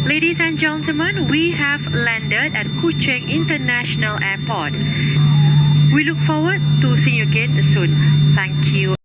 Ladies and gentlemen, we have landed at Kuching International Airport. We look forward to seeing you again soon. Thank you.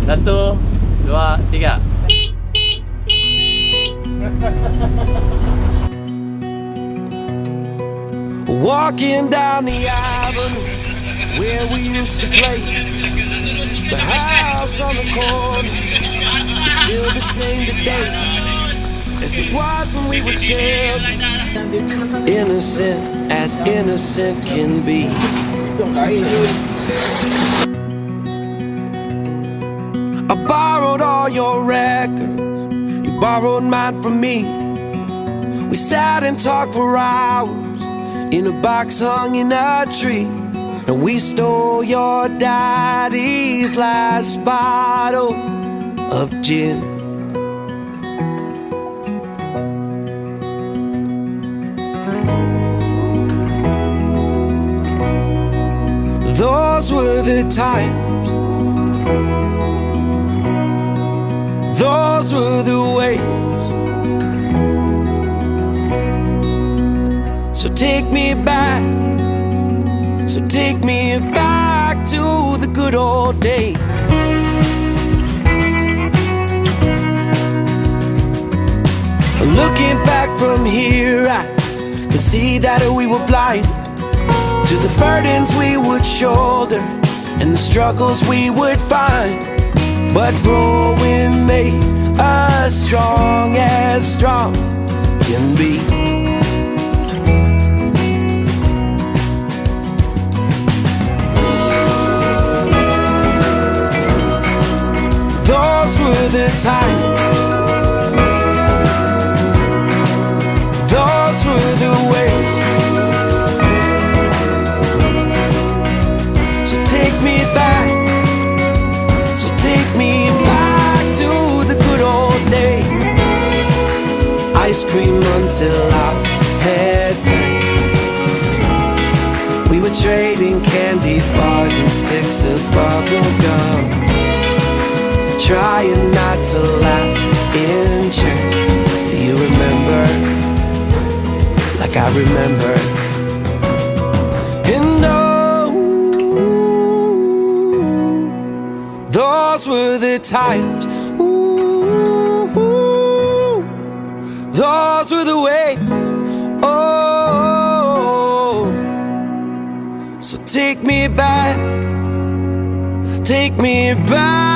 Satu, dua, tiga. Walking down the avenue where we used to play, the house on the corner is same today as it was when we were children. Innocent as innocent can be. I borrowed all your records, you borrowed mine from me. We sat and talked for hours in a box hung in a tree. And we stole your daddy's last bottle of gin. Those were the times, those were the ways. So take me back, so take me back to the good old days. Looking back from here, I can see that we were blind to the burdens we would shoulder and the struggles we would find. But growing made us strong as strong can be. Those were the times, those were the ways. So take me back, so take me back to the good old days. Ice cream until our heads hurt. We were trading candy bars and sticks of bubble gum, trying not to laugh in church. Do you remember? Like I remember. And oh, those were the times. Ooh, those were the ways. Oh, so take me back, take me back